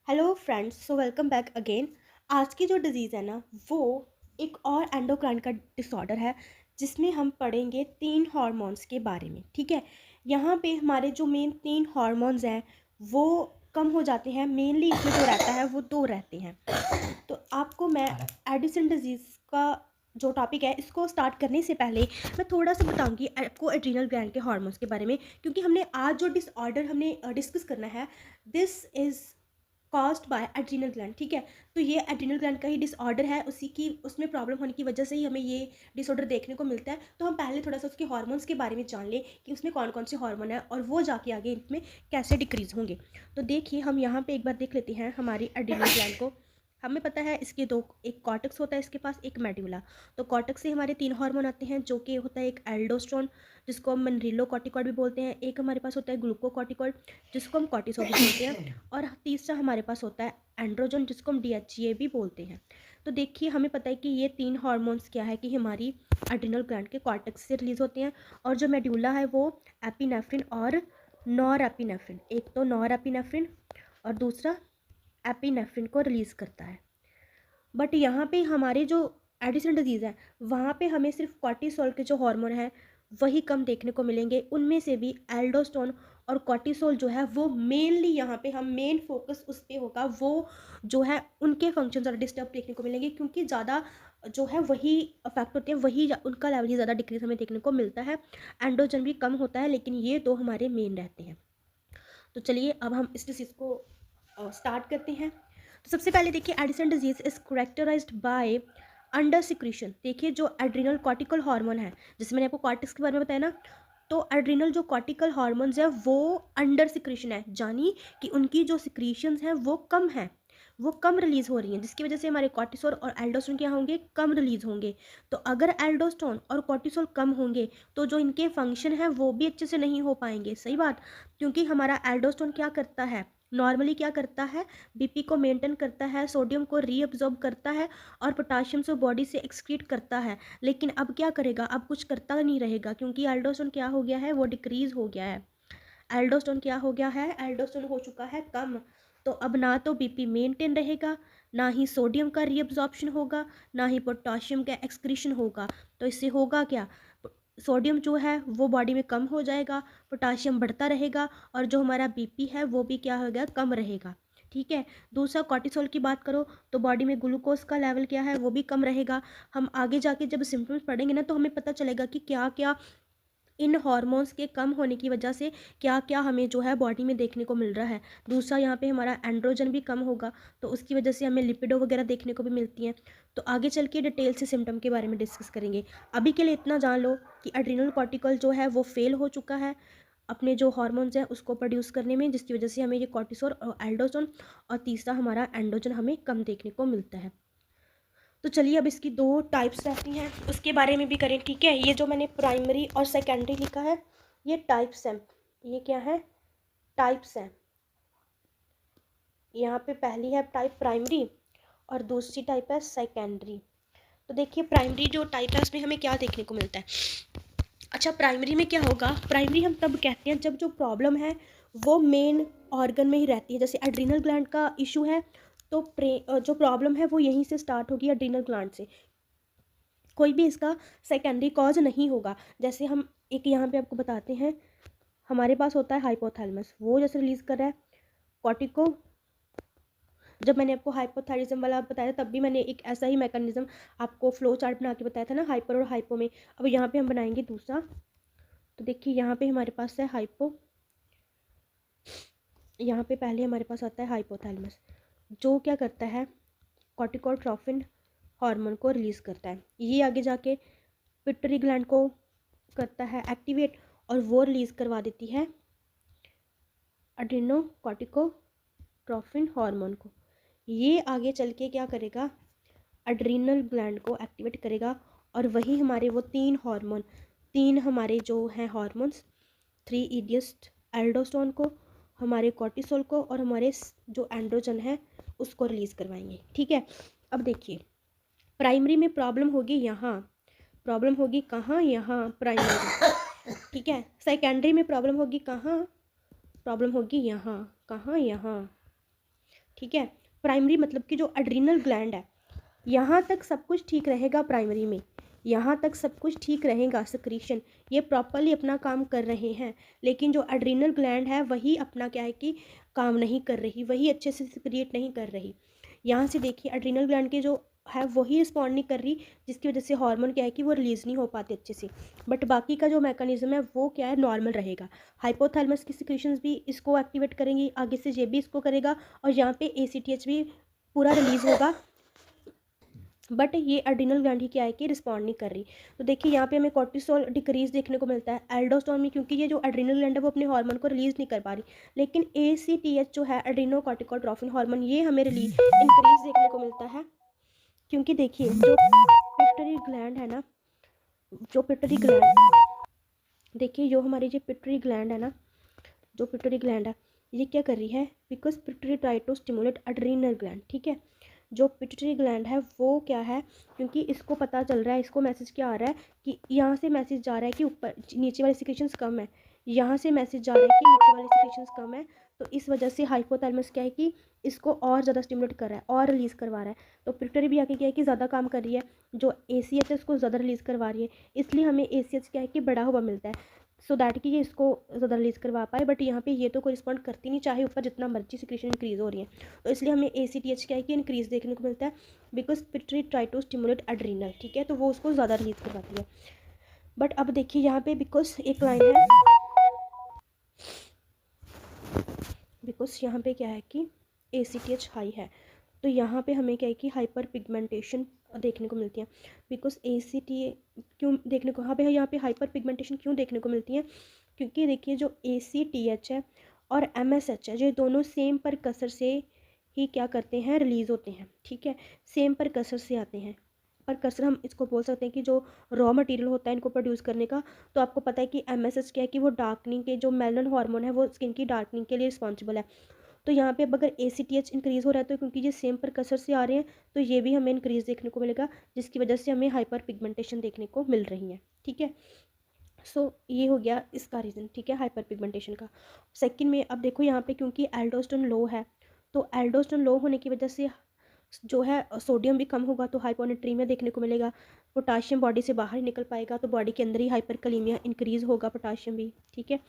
Hello friends, so welcome back again. आज की जो डिज़ीज़ है ना, वो एक और एंडोक्राइन का डिसऑर्डर है जिसमें हम पढ़ेंगे 3 हार्मोन्स के बारे में। ठीक है, यहाँ पे हमारे जो मेन 3 हार्मोन्स हैं वो कम हो जाते हैं। मेनली इसमें जो रहता है वो 2 रहते हैं। तो आपको मैं एडिसन डिजीज़ का जो टॉपिक है इसको स्टार्ट करने से पहले मैं थोड़ा सा बताऊंगी आपको एड्रीनल ग्लैंड के हार्मोन्स के बारे में, क्योंकि हमने आज जो डिसऑर्डर हमने डिस्कस करना है, this is caused by adrenal gland. ठीक है, तो ये एड्रीनल ग्लैंड का ही डिसऑर्डर है, उसी की उसमें प्रॉब्लम होने की वजह से ही हमें ये डिसऑर्डर देखने को मिलता है। तो हम पहले थोड़ा सा उसके हार्मोन्स के बारे में जान लें कि उसमें कौन कौन से हार्मोन है और वो जाके आगे इसमें कैसे डिक्रीज होंगे। तो देखिए, हम यहाँ पे एक बार देख लेते हैं हमारी एड्रीनल ग्लैंड को। हमें पता है इसके दो, एक कॉर्टेक्स होता है इसके पास, एक मेडुला। तो कॉर्टेक्स से हमारे 3 हार्मोन आते हैं, जो कि होता है एक एल्डोस्टेरोन जिसको हम मनरिलोकॉर्टिकॉइड भी बोलते हैं, एक हमारे पास होता है ग्लूकोकॉर्टिकॉइड जिसको हम कॉर्टिसोल भी बोलते हैं, और तीसरा हमारे पास होता है एंड्रोजन जिसको हम डीएचए भी बोलते हैं। तो देखिए, हमें पता है कि ये 3 हार्मोन्स क्या है कि हमारी एड्रिनल ग्लैंड के कॉर्टेक्स से रिलीज होते हैं, और जो मेडुला है वो एपिनेफ्रिन और नॉर एपिनेफ्रिन, एक तो नॉर एपिनेफ्रिन और दूसरा एपिनेफ्रिन को रिलीज़ करता है। बट यहाँ पे हमारे जो एडिसन डिजीज़ है वहाँ पे हमें सिर्फ कॉर्टिसोल के जो हार्मोन हैं वही कम देखने को मिलेंगे। उनमें से भी एल्डोस्टोन और कॉर्टिसोल जो है वो मेनली, यहाँ पे हम मेन फोकस उस पर होगा, वो जो है उनके फंक्शन ज़्यादा डिस्टर्ब देखने को मिलेंगे, क्योंकि ज़्यादा जो है वही अफेक्ट होते हैं, वही उनका लेवल ही ज़्यादा डिक्रीज हमें देखने को मिलता है। एंड्रोजन भी कम होता है, लेकिन ये दो हमारे मेन रहते हैं। तो चलिए अब हम इस डिजीज़ को स्टार्ट करते हैं। तो सबसे पहले देखिए, Addison disease is characterised by under secretion. देखिए, जो एड्रिनल कॉर्टिकल हार्मोन है, जैसे मैंने आपको कॉर्टेक्स के बारे में बताया ना, तो एड्रिनल जो कॉर्टिकल हार्मोन्स है वो अंडर सिक्रीशन है, यानी कि उनकी जो सिक्रीशंस हैं वो कम है, वो कम रिलीज हो रही हैं, जिसकी वजह से हमारे कॉर्टिसोल और एल्डोस्टेरोन क्या होंगे, कम रिलीज होंगे। तो अगर एल्डोस्टेरोन और कॉर्टिसोल कम होंगे तो जो इनके फंक्शन है वो भी अच्छे से नहीं हो पाएंगे। सही बात, क्योंकि हमारा एल्डोस्टेरोन क्या करता है, नॉर्मली क्या करता है, बीपी को मेंटेन करता है, सोडियम को रीअब्जॉर्ब करता है और पोटाशियम से बॉडी से एक्सक्रीट करता है। लेकिन अब क्या करेगा, अब कुछ करता नहीं रहेगा, क्योंकि एल्डोस्टेरोन क्या हो गया है, वो डिक्रीज हो गया है। एल्डोस्टेरोन क्या हो गया है, एल्डोस्टेरोन हो चुका है कम। तो अब ना तो बीपी मेंटेन रहेगा, ना ही सोडियम का रीअब्जॉर्प्शन होगा, ना ही पोटाशियम का एक्सक्रीशन होगा। तो इससे होगा क्या, सोडियम जो है वो बॉडी में कम हो जाएगा, पोटाशियम बढ़ता रहेगा, और जो हमारा बीपी है वो भी क्या होगा, कम रहेगा। ठीक है, दूसरा कॉर्टिसोल की बात करो तो बॉडी में ग्लूकोज का लेवल क्या है, वो भी कम रहेगा। हम आगे जाके जब सिम्टम्स पढ़ेंगे ना, तो हमें पता चलेगा कि क्या क्या इन हार्मोन्स के कम होने की वजह से क्या क्या हमें जो है बॉडी में देखने को मिल रहा है। दूसरा, यहाँ पे हमारा एंड्रोजन भी कम होगा, तो उसकी वजह से हमें लिपिडो वगैरह देखने को भी मिलती हैं। तो आगे चल के डिटेल से सिम्टम के बारे में डिस्कस करेंगे। अभी के लिए इतना जान लो कि एड्रिनल कॉर्टिकल जो है वो फेल हो चुका है अपने जो हार्मोन्स हैं उसको प्रोड्यूस करने में, जिसकी वजह से हमें ये कॉर्टिसोल और एल्डोस्टेरोन, और तीसरा हमारा एंड्रोजन हमें कम देखने को मिलता है। तो चलिए, अब इसकी 2 टाइप्स रहती हैं उसके बारे में भी करें। ठीक है, ये जो मैंने प्राइमरी और सेकेंडरी लिखा है ये टाइप्स हैं। ये क्या है, टाइप्स हैं। यहाँ पे पहली है टाइप प्राइमरी और दूसरी टाइप है सेकेंडरी। तो देखिए, प्राइमरी जो टाइप है उसमें हमें क्या देखने को मिलता है। अच्छा, प्राइमरी में क्या होगा, प्राइमरी हम तब कहते हैं जब जो प्रॉब्लम है वो मेन ऑर्गन में ही रहती है। जैसे एड्रिनल ग्लैंड का इशू है, तो जो प्रॉब्लम है वो यहीं से स्टार्ट होगी, एड्रिनल ग्लैंड से। कोई भी इसका सेकेंडरी कॉज नहीं होगा। जैसे हम एक यहाँ पे आपको बताते हैं, हमारे पास होता है हाइपोथैलेमस, वो जैसे रिलीज कर रहा है कॉर्टिको। जब मैंने आपको हाइपोथायरिज्म वाला बताया तब भी मैंने एक ऐसा ही मैकेनिज्म आपको फ्लो चार्ट बना के बताया था ना, हाइपर और हाइपो में। अब यहाँ पे हम बनाएंगे दूसरा। तो देखिए, यहाँ पे हमारे पास है हाइपो, यहाँ पे पहले हमारे पास आता है हाइपोथैलेमस, जो क्या करता है, कॉर्टिकोट्रोफिन हार्मोन को रिलीज़ करता है। ये आगे जाके पिट्यूटरी ग्लैंड को करता है एक्टिवेट, और वो रिलीज़ करवा देती है एड्रेनोकॉर्टिकोट्रोफिन हार्मोन को। ये आगे चल के क्या करेगा, एड्रीनल ग्लैंड को एक्टिवेट करेगा, और वही हमारे वो 3 हार्मोन, 3 हमारे जो हैं हार्मोन्स, 3 ईडियस्ट एल्डोस्टेरोन को, हमारे कॉर्टिसोल को, और हमारे जो एंड्रोजन है उसको रिलीज़ करवाएंगे। ठीक है, अब देखिए, प्राइमरी में प्रॉब्लम होगी यहाँ, प्रॉब्लम होगी कहाँ, यहाँ प्राइमरी। ठीक है, सेकेंडरी में प्रॉब्लम होगी कहाँ, प्रॉब्लम होगी यहाँ, कहाँ, यहाँ। ठीक है। प्राइमरी मतलब कि जो एड्रिनल ग्लैंड है, यहाँ तक सब कुछ ठीक रहेगा प्राइमरी में, यहाँ तक सब कुछ ठीक रहेगा, सिक्रीशन ये प्रॉपरली अपना काम कर रहे हैं। लेकिन जो एड्रिनल ग्लैंड है वही अपना क्या है कि काम नहीं कर रही, वही अच्छे से सिक्रिएट नहीं कर रही। यहाँ से देखिए एड्रिनल ग्लैंड के जो है वही रिस्पॉन्ड नहीं कर रही, जिसकी वजह से हार्मोन क्या है कि वो रिलीज़ नहीं हो पाते अच्छे से। बट बाकी का जो मैकेनिज्म है वो क्या है, नॉर्मल रहेगा। हाइपोथैलेमस की सिक्रीशंस भी इसको एक्टिवेट करेंगी, आगे से ये भी इसको करेगा, और यहाँ पे ACTH भी पूरा रिलीज़ होगा। बट ये एड्रिनल ग्लैंड ही क्या है कि रिस्पॉन्ड नहीं कर रही। तो देखिए यहाँ पे हमें कॉर्टिसोल डिक्रीज देखने को मिलता है। एल्डोस्टेरोन में क्योंकि ये जो एड्रिनल ग्लैंड है वो अपने हार्मोन को रिलीज़ नहीं कर पा रही, लेकिन ACTH जो है एड्रिनोकॉर्टिकोट्रोफिन हार्मोन, ये हमें रिलीज इंक्रीज देखने को मिलता है। क्योंकि देखिए जो पिट्यूटरी ग्लैंड है ना, जो पिट्यूटरी ग्लैंड, देखिए जो हमारी जो पिट्यूटरी ग्लैंड है ना, जो पिट्यूटरी ग्लैंड है ये क्या कर रही है, because pituitary try to stimulate adrenal gland. ठीक है, जो पिट्यूटरी ग्लैंड है वो क्या है, क्योंकि इसको पता चल रहा है, इसको मैसेज क्या आ रहा है कि यहाँ से मैसेज जा रहा है कि ऊपर नीचे वाली सिक्रीशंस कम है, यहाँ से मैसेज जा रहा है कि नीचे वाली सिक्रीशंस कम है। तो इस वजह से हाइपोथैलेमस क्या है कि इसको और ज़्यादा स्टिमुलेट कर रहा है और रिलीज़ करवा रहा है। तो पिट्यूटरी भी आके क्या है कि ज़्यादा काम कर रही है, जो ACH है उसको ज़्यादा रिलीज़ करवा रही है, इसलिए हमें ACH क्या है कि बड़ा हुआ मिलता है, सो दैट कि ये इसको ज़्यादा रिलीज़ करवा पाए। बट यहाँ पे ये तो कोरिस्पॉन्ड करती नहीं, चाहे ऊपर जितना मर्जी सिक्रीशन इंक्रीज़ हो रही है। तो इसलिए हमें ACTH क्या है कि इंक्रीज़ देखने को मिलता है, because pituitary try to stimulate adrenal. ठीक है, तो वो उसको ज़्यादा रिलीज़ करवाती है। बट अब देखिए यहाँ पे बिकॉज एक लाइन है, बिकॉज यहाँ पे क्या है कि ACTH हाई है, तो यहाँ पे हमें क्या है कि हाइपर पिगमेंटेशन देखने को मिलती है। बिकॉज ACTH क्यों देखने को, यहाँ पे हाइपर पिगमेंटेशन क्यों देखने को मिलती है, क्योंकि देखिए जो ACTH है और MSH है, ये दोनों सेम पर कसर से ही क्या करते हैं, रिलीज़ होते हैं। ठीक है, सेम पर कसर से आते हैं। पर कसर हम इसको बोल सकते हैं कि जो रॉ मटेरियल होता है इनको प्रोड्यूस करने का। तो आपको पता है कि MSH क्या है कि वो डार्कनिंग के, जो मेलानिन हार्मोन है वो स्किन की डार्कनिंग के लिए रिस्पॉन्सिबल है। तो यहाँ पे अब अगर ACTH इंक्रीज़ हो रहा है तो क्योंकि ये सेम पर कसर से आ रहे हैं, तो ये भी हमें इंक्रीज़ देखने को मिलेगा, जिसकी वजह से हमें हाइपर पिगमेंटेशन देखने को मिल रही है। ठीक है, सो ये हो गया इसका रीज़न। ठीक है, हाइपर पिगमेंटेशन का। सेकंड में अब देखो यहाँ पे क्योंकि एल्डोस्टेरोन लो है, तो एल्डोस्टेरोन लो होने की वजह से जो है सोडियम भी कम होगा, तो हाइपोनेट्रीमिया देखने को मिलेगा। पोटाशियम बॉडी से बाहर निकल पाएगा, तो बॉडी के अंदर ही हाइपरकलीमिया इंक्रीज़ होगा, पोटाशियम भी। ठीक है,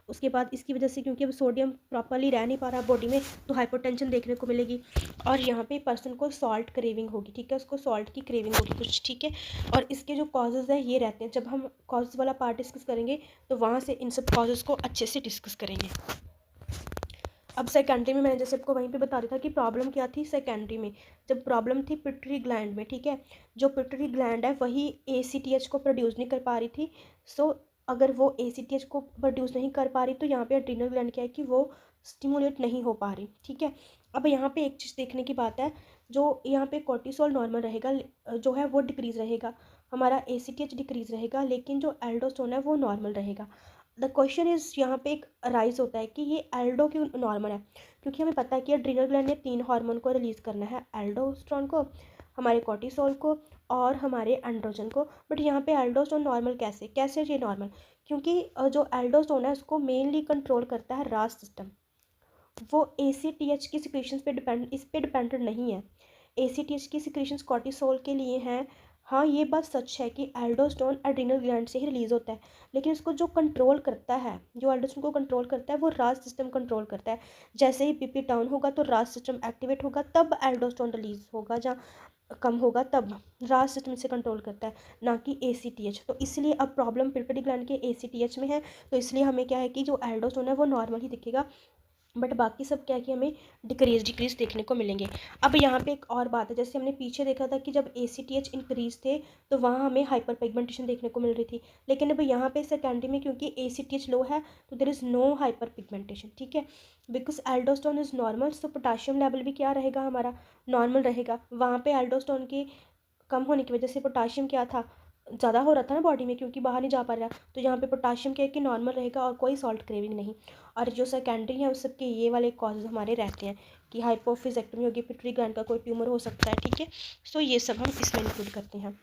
उसके बाद इसकी वजह से क्योंकि अब सोडियम प्रॉपरली रह नहीं पा रहा बॉडी में, तो हाइपोटेंशन देखने को मिलेगी। और यहाँ पे पर्सन को सॉल्ट क्रेविंग होगी। ठीक है, उसको सॉल्ट की क्रेविंग होगी कुछ। ठीक है, और इसके जो कॉजेज़ है ये रहते हैं, जब हम कॉजेज़ वाला पार्ट डिस्कस करेंगे तो वहाँ से इन सब कॉजेज़ को अच्छे से डिस्कस करेंगे। अब सेकेंडरी में मैंने जैसे आपको वहीं पे बता रहा था कि प्रॉब्लम क्या थी सेकेंडरी में, जब प्रॉब्लम थी पिट्यूटरी ग्लैंड में। ठीक है, जो पिट्यूटरी ग्लैंड है वही ACTH को प्रोड्यूस नहीं कर पा रही थी। सो अगर वो ACTH को प्रोड्यूस नहीं कर पा रही, तो यहाँ पे एड्रिनल ग्लैंड क्या है कि वो स्टिमुलेट नहीं हो पा रही। ठीक है, अब यहाँ पे एक चीज़ देखने की बात है, जो यहाँ पे कोर्टिसोल नॉर्मल रहेगा, जो है वो डिक्रीज़ रहेगा, हमारा ACTH डिक्रीज़ रहेगा, लेकिन जो एल्डोस्टेरोन है वो नॉर्मल रहेगा। द क्वेश्चन इज़, यहाँ पे एक राइज होता है कि ये एल्डो क्यों नॉर्मल है, क्योंकि हमें पता है कि एड्रिनल ग्लैंड ने 3 हार्मोन को रिलीज़ करना है, एल्डोस्टेरोन को, हमारे कॉर्टिसोल को और हमारे एंड्रोजन को। बट यहाँ पे एल्डोस्टेरोन नॉर्मल कैसे ये नॉर्मल, क्योंकि जो एल्डोस्टेरोन है उसको मेनली कंट्रोल करता है रास सिस्टम, वो ACTH की सिक्रीशंस पे इस पे डिपेंडेंट नहीं है। ACTH की सिक्रीशंस कॉर्टिसोल के लिए हैं। हाँ, ये बात सच है कि एल्डोस्टेरोन एड्रिनल ग्लैंड से ही रिलीज़ होता है, लेकिन उसको जो कंट्रोल करता है, जो एल्डोस्टेरोन को कंट्रोल करता है, वो रास सिस्टम कंट्रोल करता है। जैसे ही BP डाउन होगा तो रास सिस्टम एक्टिवेट होगा, तब एल्डोस्टेरोन रिलीज़ होगा, जहाँ कम होगा तब रास सिस्टम से कंट्रोल करता है, ना कि ACTH। तो इसलिए अब प्रॉब्लम पिट्यूटरी ग्लैंड के ACTH में है, तो इसलिए हमें क्या है कि जो एल्डोस्टेरोन है वो नॉर्मल ही दिखेगा, बट बाकी सब क्या है कि हमें डिक्रीज देखने को मिलेंगे। अब यहाँ पे एक और बात है, जैसे हमने पीछे देखा था कि जब ACTH इंक्रीज थे तो वहाँ हमें हाइपर पिगमेंटेशन देखने को मिल रही थी, लेकिन अब यहाँ पे सेकेंडरी में क्योंकि ACTH लो है तो there is no hyperpigmentation. ठीक है, because aldosterone is normal, so potassium level भी क्या रहेगा, हमारा नॉर्मल रहेगा। वहाँ पे एल्डोस्टेरोन के कम होने की वजह से पोटाशियम क्या था, ज़्यादा हो रहा था ना बॉडी में, क्योंकि बाहर नहीं जा पा रहा, तो यहाँ पे पोटाशियम क्या है कि नॉर्मल रहेगा और कोई सॉल्ट क्रेविंग नहीं। और जो सेकेंडरी है उस सबके ये वाले कॉजेज हमारे रहते हैं कि हाइपोफिजेक्टमी होगी, पिट्यूटरी ग्लैंड का कोई ट्यूमर हो सकता है। ठीक है, सो ये सब हम इसमें इंक्लूड करते हैं।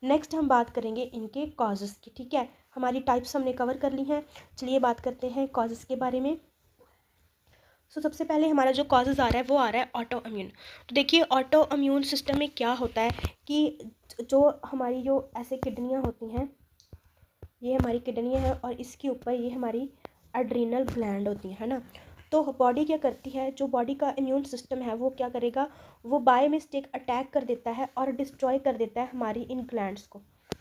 नेक्स्ट हम बात करेंगे इनके कॉजेज़ की। ठीक है, हमारी टाइप्स हमने कवर कर ली हैं, चलिए बात करते हैं कॉजेज़ के बारे में। सबसे पहले हमारा जो कॉजेज़ आ रहा है वो आ रहा है ऑटो इम्यून। तो देखिए ऑटो इम्यून सिस्टम में क्या होता है कि जो हमारी जो ऐसे किडनियाँ होती हैं, ये हमारी किडनियाँ हैं और इसके ऊपर ये हमारी एड्रीनल ग्लैंड होती हैं, है ना। तो बॉडी क्या करती है, जो बॉडी का इम्यून सिस्टम है वो क्या करेगा, वो बाय मिस्टेक अटैक कर देता है और डिस्ट्रॉय कर देता है हमारी इन ग्लैंड्स को,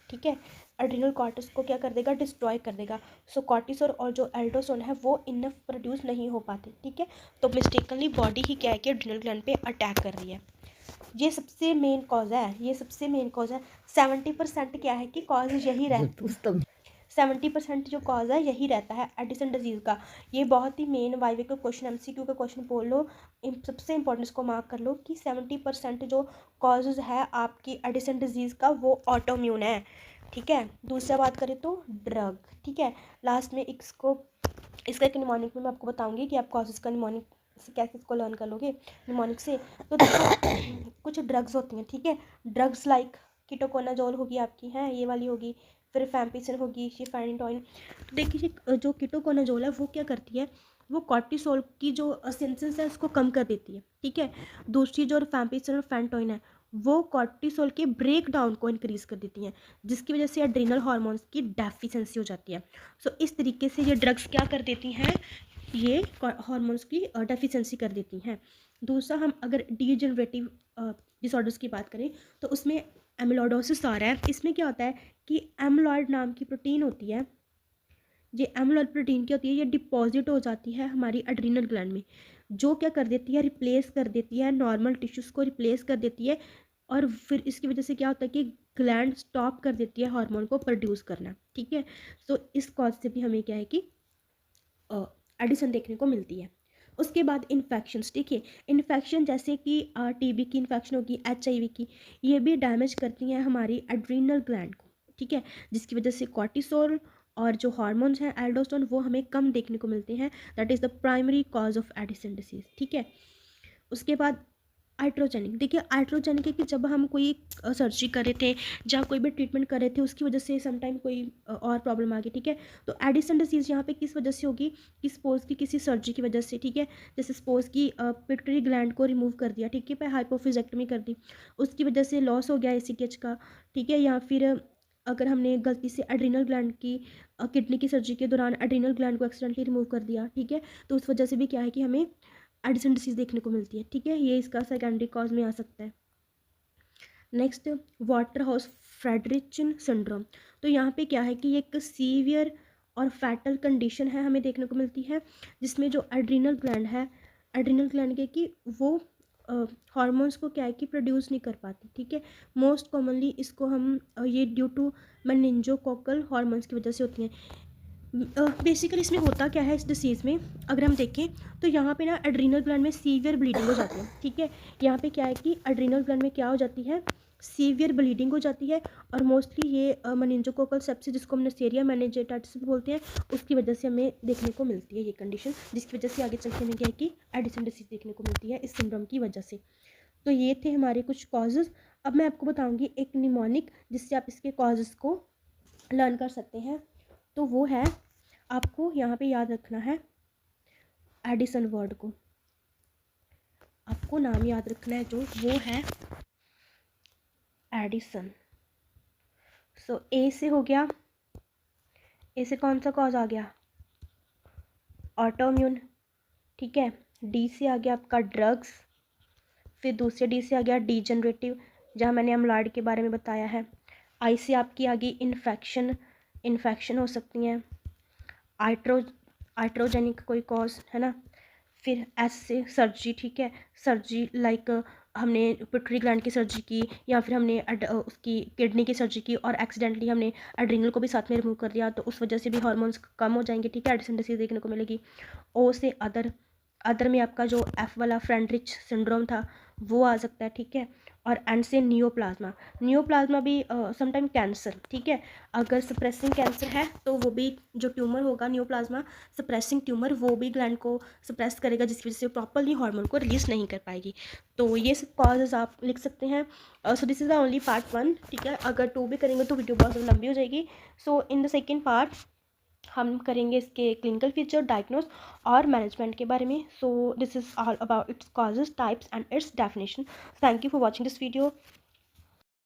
ठीक है। एड्रीनल कॉर्टेक्स को क्या कर देगा, डिस्ट्रॉय कर देगा। सो कॉर्टिसोल और जो एल्डोस्टेरोन है वो इनफ प्रोड्यूस नहीं हो पाते, ठीक है। तो मिस्टेकनली बॉडी ही क्या है कि एड्रीनल ग्लैंड पे अटैक कर रही है। ये सबसे मेन कॉज है, ये सबसे मेन कॉज है। 70% क्या है कि कॉज यही रहता है, 70% जो कॉज है यही रहता है एडिसन डिजीज़ का। ये बहुत ही मेन वाइवे का क्वेश्चन, एमसीक्यू का क्वेश्चन बोल लो, सबसे इंपॉर्टेंट को मार्क कर लो कि 70% जो कॉजेज है आपकी एडिसन डिजीज़ का वो ऑटोम्यून है, ठीक है। दूसरा बात करें तो ड्रग, ठीक है। लास्ट में इसका एक निमोनिक में मैं आपको बताऊंगी कि आप कॉजेज का निमोनिक से कैसे इसको लर्न कर लोगे निमोनिक से। तो देखो कुछ ड्रग्स होती हैं, ठीक है। ड्रग्स लाइक कीटोकोनाजोल होगी आपकी, है ये वाली होगी, फिर फैम्पिसिन होगी, शिफेनिटोइन। तो देखिए जो कीटोकोनाजोल है वो क्या करती है, वो कॉर्टिसोल की जो सिंथेसिस है उसको कम कर देती है, ठीक है। दूसरी जो फैम्पिसिन और फैंटोइन है वो कॉर्टिसोल के ब्रेक डाउन को इंक्रीज कर देती हैं, जिसकी वजह से एड्रीनल हार्मोन्स की डेफिशिएंसी हो जाती है। सो इस तरीके से ये ड्रग्स क्या कर देती हैं, ये हार्मोन्स की डेफिशिएंसी कर देती हैं। दूसरा हम अगर डीजेनरेटिव डिसऑर्डर्स की बात करें तो उसमें एमिलोडोसिस आ रहा है। इसमें क्या होता है कि एमिलॉइड नाम की प्रोटीन होती है, ये एमिलॉइड प्रोटीन क्या होती है, ये डिपॉजिट हो जाती है हमारी एड्रीनल ग्लैंड में, जो क्या कर देती है, रिप्लेस कर देती है नॉर्मल टिश्यूज़ को, रिप्लेस कर देती है। और फिर इसकी वजह से क्या होता है कि ग्लैंड स्टॉप कर देती है हार्मोन को प्रोड्यूस करना, ठीक है। सो इस कॉज से भी हमें क्या है कि एडिसन देखने को मिलती है। उसके बाद इन्फेक्शंस, देखिए इन्फेक्शन जैसे कि टीबी की इन्फेक्शन होगी, एचआईवी की, ये भी डैमेज करती हैं हमारी एड्रीनल ग्लैंड को, ठीक है। जिसकी वजह से कॉर्टिसोल और जो हार्मोन्स हैं एल्डोस्टेरोन वो हमें कम देखने को मिलते हैं। That is the primary cause of Edison disease, ठीक है। उसके बाद आइट्रोजेनिक, देखिए आइट्रोजेनिक है कि जब हम कोई सर्जरी कर रहे थे या कोई भी ट्रीटमेंट कर रहे थे उसकी वजह से समटाइम कोई और प्रॉब्लम आ गई, ठीक है। तो एडिसन डिसीज़ यहाँ पे किस वजह से होगी कि सपोज की किसी सर्जरी की वजह से, ठीक है। जैसे सपोज की पिट्यूटरी ग्लैंड को रिमूव कर दिया, ठीक है, पे हाइपोफिजेक्टमी कर दी, उसकी वजह से लॉस हो गया एसीटीएच का, ठीक है। या फिर अगर हमने गलती से एड्रीनल ग्लैंड की किडनी की सर्जरी के दौरान एड्रीनल ग्लैंड को एक्सीडेंटली रिमूव कर दिया, ठीक है, तो उस वजह से भी क्या है कि हमें एडिसन डिसीज़ देखने को मिलती है, ठीक है। ये इसका सेकेंडरी कॉज में आ सकता है। Next Waterhouse Friderichsen syndrome. तो यहाँ पे क्या है कि एक सीवियर और फैटल कंडीशन है हमें देखने को मिलती है, जिसमें जो एड्रीनल ग्लैंड है, एड्रीनल ग्लैंड के कि वो हार्मोन्स को क्या है कि प्रोड्यूस नहीं कर पाती, ठीक है। मोस्ट कॉमनली इसको हम ये ड्यू टू मेनिंजोकोकल हार्मोन्स की वजह से होती हैं। बेसिकली इसमें होता क्या है इस डिसीज़ में, अगर हम देखें तो यहाँ पे ना एड्रीनल ग्लैंड में सीवियर ब्लीडिंग हो जाती है, ठीक है। यहाँ पे क्या है कि एड्रीनल ग्लैंड में क्या हो जाती है, सीवियर ब्लीडिंग हो जाती है। और मोस्टली ये मेनिंजोकोकल सेप्सिस, जिसको हम नेसेरिया मेनिंजाइटिस भी बोलते हैं, उसकी वजह से हमें देखने को मिलती है ये कंडीशन, जिसकी वजह से आगे चल के हमें क्या है कि एडिसन डिसीज़ देखने को मिलती है इस सिंड्रोम की वजह से। तो ये थे हमारे कुछ कॉजेज़। अब मैं आपको बताऊँगी एक निमोनिक जिससे आप इसके कॉजेज़ को लर्न कर सकते हैं। तो वो है, आपको यहाँ पे याद रखना है एडिसन वर्ड को, आपको नाम याद रखना है जो वो है एडिसन। सो ए से हो गया, ए से कौन सा कॉज आ गया, ऑटोम्यून, ठीक है। डी से आ गया आपका ड्रग्स, फिर दूसरे डी से आ गया डीजनरेटिव, जहाँ मैंने एमिलॉइड के बारे में बताया है। आई से आपकी आ गई इन्फेक्शन हो सकती हैं, आइट्रोजेनिक कोई कॉज, है ना। फिर एस से सर्जरी, ठीक है, सर्जरी लाइक हमने पिट्यूटरी ग्लैंड की सर्जरी की या फिर हमने उसकी किडनी की सर्जरी की और एक्सीडेंटली हमने एड्रीनल को भी साथ में रिमूव कर दिया, तो उस वजह से भी हार्मोन्स कम हो जाएंगे, ठीक है, एडिसन डिसीज देखने को मिलेगी। ओ से अदर में आपका जो एफ वाला फ्रेंडरिच सिंड्रोम था वो आ सकता है, ठीक है। और एंड से नियोप्लाज्मा भी समटाइम कैंसर, ठीक है। अगर सप्रेसिंग कैंसर है तो वो भी जो ट्यूमर होगा नियोप्लाज्मा सप्रेसिंग ट्यूमर, वो भी ग्लैंड को सप्रेस करेगा, जिसकी वजह से प्रॉपरली हार्मोन को रिलीज नहीं कर पाएगी। तो ये सब कॉजेज आप लिख सकते हैं। So this is the only part 1, ठीक है। अगर 2 भी करेंगे तो वीडियो बहुत लंबी हो जाएगी। सो इन द सेकेंड पार्ट हम करेंगे इसके क्लिनिकल फीचर, डायग्नोस और मैनेजमेंट के बारे में. So this is all about its causes, types and it's definition. Thank you for watching this video.